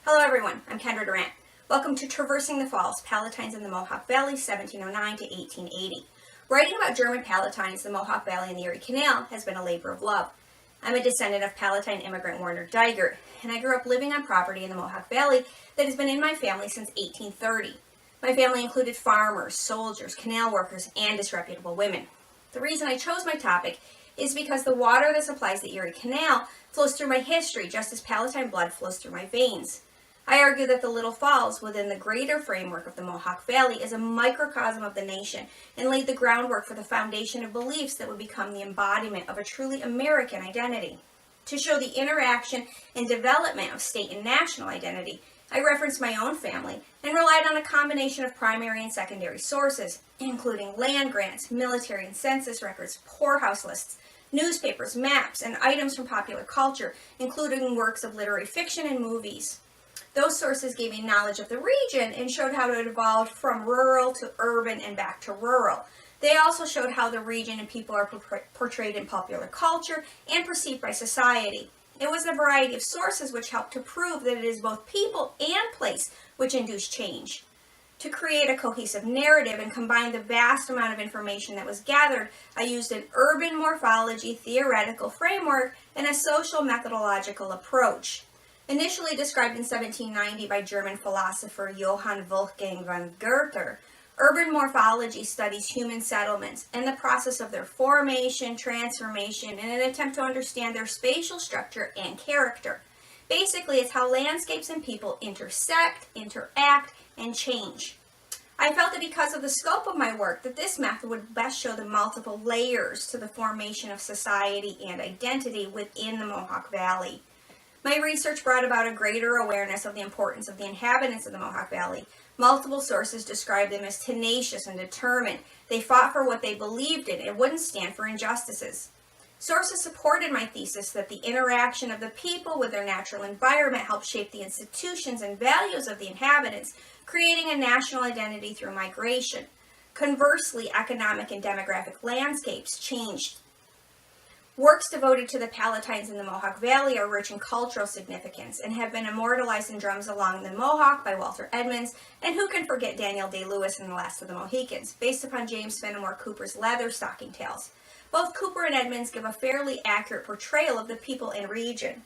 Hello everyone, I'm Kendra Durant. Welcome to Traversing the Falls, Palatines in the Mohawk Valley, 1709 to 1880. Writing about German Palatines, the Mohawk Valley, and the Erie Canal has been a labor of love. I'm a descendant of Palatine immigrant Warner Digert, and I grew up living on property in the Mohawk Valley that has been in my family since 1830. My family included farmers, soldiers, canal workers, and disreputable women. The reason I chose my topic is because the water that supplies the Erie Canal flows through my history just as Palatine blood flows through my veins. I argue that the Little Falls, within the greater framework of the Mohawk Valley, is a microcosm of the nation and laid the groundwork for the foundation of beliefs that would become the embodiment of a truly American identity. To show the interaction and development of state and national identity, I referenced my own family and relied on a combination of primary and secondary sources, including land grants, military and census records, poorhouse lists, newspapers, maps, and items from popular culture, including works of literary fiction and movies. Those sources gave me knowledge of the region and showed how it evolved from rural to urban and back to rural. They also showed how the region and people are portrayed in popular culture and perceived by society. It was a variety of sources which helped to prove that it is both people and place which induce change. To create a cohesive narrative and combine the vast amount of information that was gathered, I used an urban morphology theoretical framework and a social methodological approach. Initially described in 1790 by German philosopher Johann Wolfgang von Goethe, urban morphology studies human settlements and the process of their formation, transformation, in an attempt to understand their spatial structure and character. Basically, it's how landscapes and people intersect, interact, and change. I felt that because of the scope of my work, that this method would best show the multiple layers to the formation of society and identity within the Mohawk Valley. My research brought about a greater awareness of the importance of the inhabitants of the Mohawk Valley. Multiple sources described them as tenacious and determined. They fought for what they believed in and wouldn't stand for injustices. Sources supported my thesis that the interaction of the people with their natural environment helped shape the institutions and values of the inhabitants, creating a national identity through migration. Conversely, economic and demographic landscapes changed. Works devoted to the Palatines in the Mohawk Valley are rich in cultural significance and have been immortalized in Drums Along the Mohawk by Walter Edmonds, and who can forget Daniel Day-Lewis in The Last of the Mohicans, based upon James Fenimore Cooper's Leather Stocking Tales. Both Cooper and Edmonds give a fairly accurate portrayal of the people and region.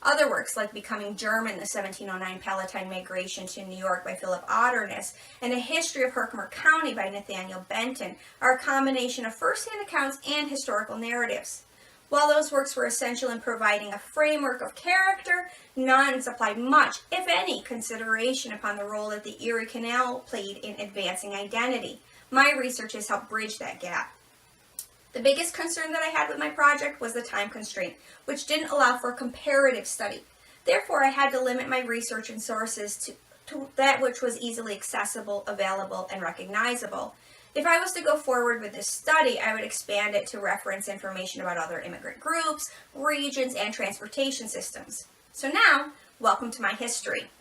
Other works, like Becoming German, the 1709 Palatine Migration to New York by Philip Otterness, and A History of Herkimer County by Nathaniel Benton, are a combination of first-hand accounts and historical narratives. While those works were essential in providing a framework of character, none supplied much, if any, consideration upon the role that the Erie Canal played in advancing identity. My research has helped bridge that gap. The biggest concern that I had with my project was the time constraint, which didn't allow for a comparative study. Therefore, I had to limit my research and sources to that which was easily accessible, available, and recognizable. If I was to go forward with this study, I would expand it to reference information about other immigrant groups, regions, and transportation systems. So now, welcome to my history.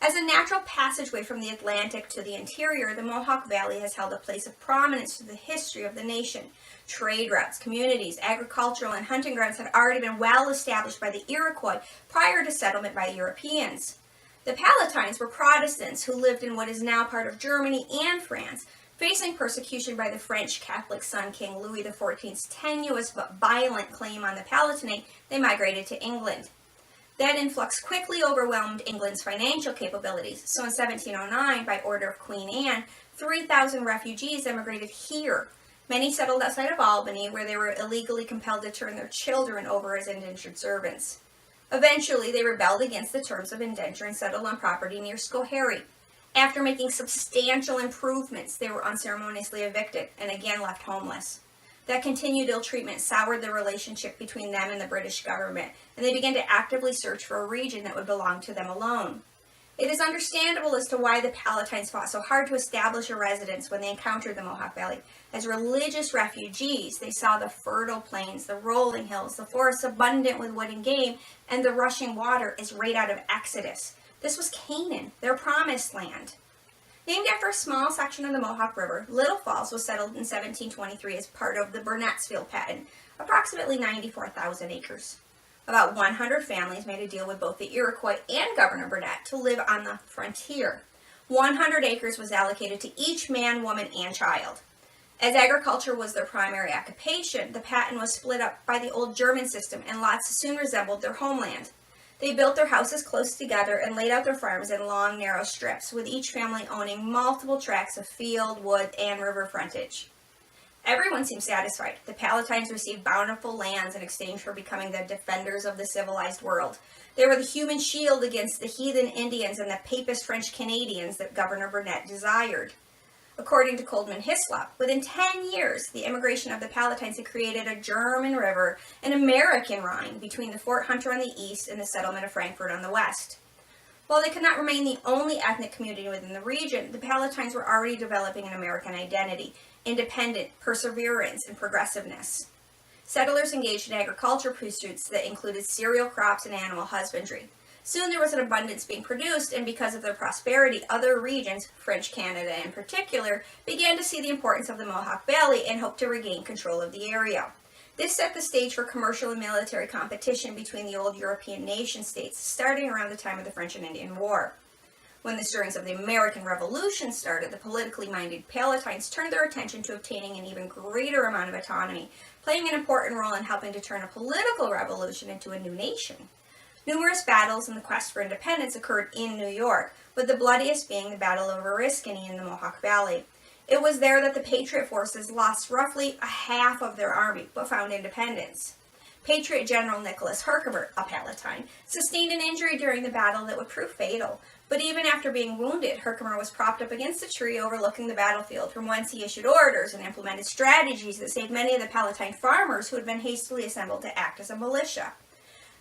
As a natural passageway from the Atlantic to the interior, the Mohawk Valley has held a place of prominence to the history of the nation. Trade routes, communities, agricultural, and hunting grounds had already been well established by the Iroquois prior to settlement by Europeans. The Palatines were Protestants who lived in what is now part of Germany and France. Facing persecution by the French Catholic Sun King Louis XIV's tenuous but violent claim on the Palatinate, they migrated to England. That influx quickly overwhelmed England's financial capabilities, so in 1709, by order of Queen Anne, 3,000 refugees emigrated here. Many settled outside of Albany, where they were illegally compelled to turn their children over as indentured servants. Eventually, they rebelled against the terms of indenture and settled on property near Schoharie. After making substantial improvements, they were unceremoniously evicted and again left homeless. That continued ill treatment soured the relationship between them and the British government, and they began to actively search for a region that would belong to them alone. It is understandable as to why the Palatines fought so hard to establish a residence when they encountered the Mohawk Valley. As religious refugees, they saw the fertile plains, the rolling hills, the forests abundant with wood and game, and the rushing water as right out of Exodus. This was Canaan, their promised land. Named after a small section of the Mohawk River, Little Falls was settled in 1723 as part of the Burnettsville Patent, approximately 94,000 acres. About 100 families made a deal with both the Iroquois and Governor Burnett to live on the frontier. 100 acres was allocated to each man, woman, and child. As agriculture was their primary occupation, the patent was split up by the old German system, and lots soon resembled their homeland. They built their houses close together and laid out their farms in long, narrow strips, with each family owning multiple tracts of field, wood, and river frontage. Everyone seemed satisfied. The Palatines received bountiful lands in exchange for becoming the defenders of the civilized world. They were the human shield against the heathen Indians and the papist French Canadians that Governor Burnett desired. According to Coleman Hislop, within 10 years, the immigration of the Palatines had created a German river, an American Rhine, between the Fort Hunter on the east and the settlement of Frankfort on the west. While they could not remain the only ethnic community within the region, the Palatines were already developing an American identity, independent, perseverance, and progressiveness. Settlers engaged in agriculture pursuits that included cereal crops and animal husbandry. Soon there was an abundance being produced, and because of their prosperity, other regions, French Canada in particular, began to see the importance of the Mohawk Valley and hoped to regain control of the area. This set the stage for commercial and military competition between the old European nation-states, starting around the time of the French and Indian War. When the stirrings of the American Revolution started, the politically minded Palatines turned their attention to obtaining an even greater amount of autonomy, playing an important role in helping to turn a political revolution into a new nation. Numerous battles in the quest for independence occurred in New York, with the bloodiest being the Battle of Oriskany in the Mohawk Valley. It was there that the Patriot forces lost roughly a half of their army, but found independence. Patriot General Nicholas Herkimer, a Palatine, sustained an injury during the battle that would prove fatal, but even after being wounded, Herkimer was propped up against a tree overlooking the battlefield, from whence he issued orders and implemented strategies that saved many of the Palatine farmers who had been hastily assembled to act as a militia.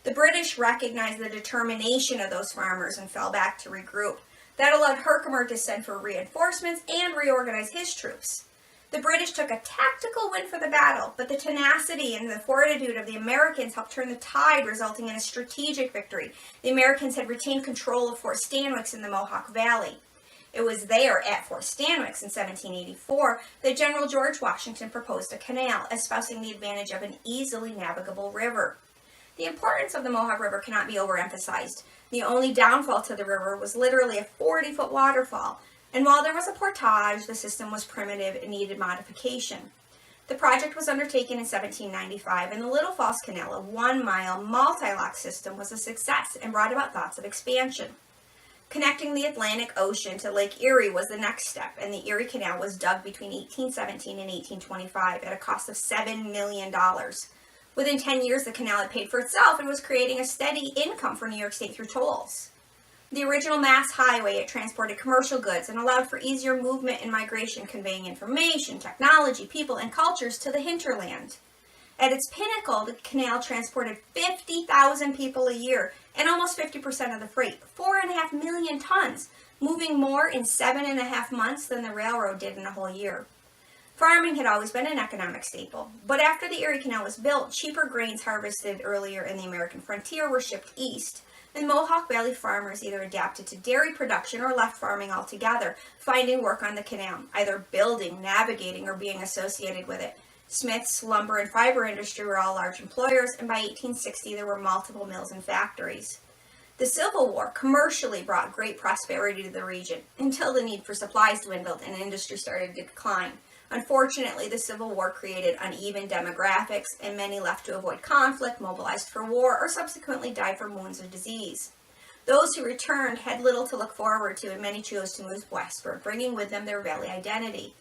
The British recognized the determination of those farmers and fell back to regroup. That allowed Herkimer to send for reinforcements and reorganize his troops. The British took a tactical win for the battle, but the tenacity and the fortitude of the Americans helped turn the tide, resulting in a strategic victory. The Americans had retained control of Fort Stanwix in the Mohawk Valley. It was there, at Fort Stanwix in 1784, that General George Washington proposed a canal, espousing the advantage of an easily navigable river. The importance of the Mohawk River cannot be overemphasized. The only downfall to the river was literally a 40-foot waterfall, and while there was a portage, the system was primitive and needed modification. The project was undertaken in 1795, and the Little Falls Canal, a 1-mile multi-lock system, was a success and brought about thoughts of expansion. Connecting the Atlantic Ocean to Lake Erie was the next step, and the Erie Canal was dug between 1817 and 1825 at a cost of $7 million. Within 10 years, the canal had paid for itself and was creating a steady income for New York State through tolls. The original mass highway, it transported commercial goods and allowed for easier movement and migration, conveying information, technology, people, and cultures to the hinterland. At its pinnacle, the canal transported 50,000 people a year and almost 50% of the freight, 4.5 million tons, moving more in 7.5 months than the railroad did in a whole year. Farming had always been an economic staple, but after the Erie Canal was built, cheaper grains harvested earlier in the American frontier were shipped east, and Mohawk Valley farmers either adapted to dairy production or left farming altogether, finding work on the canal, either building, navigating, or being associated with it. Smiths, lumber, and fiber industry were all large employers, and by 1860 there were multiple mills and factories. The Civil War commercially brought great prosperity to the region, until the need for supplies dwindled and industry started to decline. Unfortunately, the Civil War created uneven demographics, and many left to avoid conflict, mobilized for war, or subsequently died from wounds or disease. Those who returned had little to look forward to, and many chose to move westward, bringing with them their valley identity.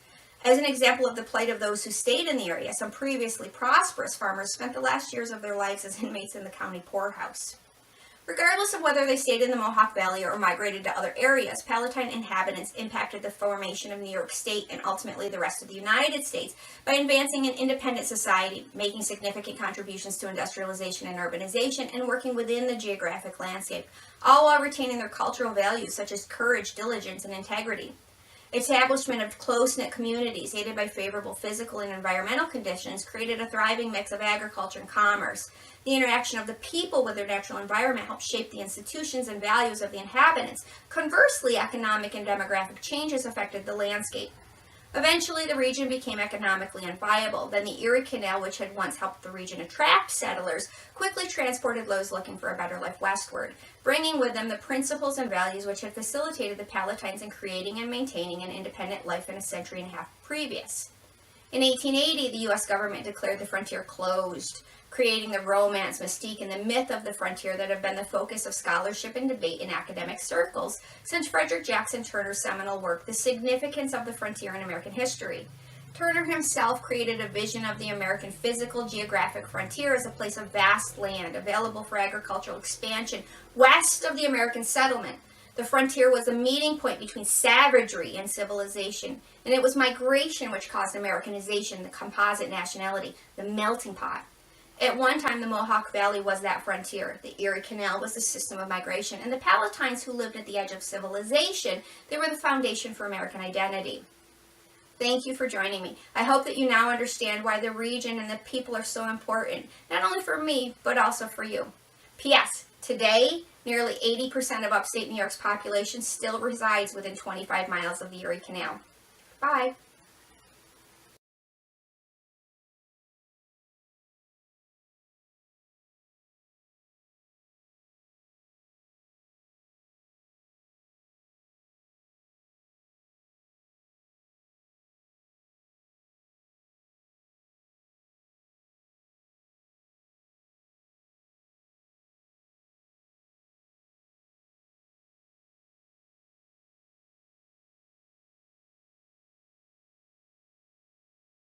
As an example of the plight of those who stayed in the area, some previously prosperous farmers spent the last years of their lives as inmates in the county poorhouse. Regardless of whether they stayed in the Mohawk Valley or migrated to other areas, Palatine inhabitants impacted the formation of New York State and ultimately the rest of the United States by advancing an independent society, making significant contributions to industrialization and urbanization, and working within the geographic landscape, all while retaining their cultural values such as courage, diligence, and integrity. Establishment of close-knit communities, aided by favorable physical and environmental conditions, created a thriving mix of agriculture and commerce. The interaction of the people with their natural environment helped shape the institutions and values of the inhabitants. Conversely, economic and demographic changes affected the landscape. Eventually, the region became economically unviable. Then the Erie Canal, which had once helped the region attract settlers, quickly transported those looking for a better life westward, bringing with them the principles and values which had facilitated the Palatines in creating and maintaining an independent life in a century and a half previous. In 1880, the U.S. government declared the frontier closed, creating the romance, mystique, and the myth of the frontier that have been the focus of scholarship and debate in academic circles since Frederick Jackson Turner's seminal work, The Significance of the Frontier in American History. Turner himself created a vision of the American physical geographic frontier as a place of vast land available for agricultural expansion west of the American settlement. The frontier was a meeting point between savagery and civilization, and it was migration which caused Americanization, the composite nationality, the melting pot. At one time, the Mohawk Valley was that frontier. The Erie Canal was the system of migration, and the Palatines who lived at the edge of civilization, they were the foundation for American identity. Thank you for joining me. I hope that you now understand why the region and the people are so important, not only for me, but also for you. P.S. Today, nearly 80% of upstate New York's population still resides within 25 miles of the Erie Canal. Bye.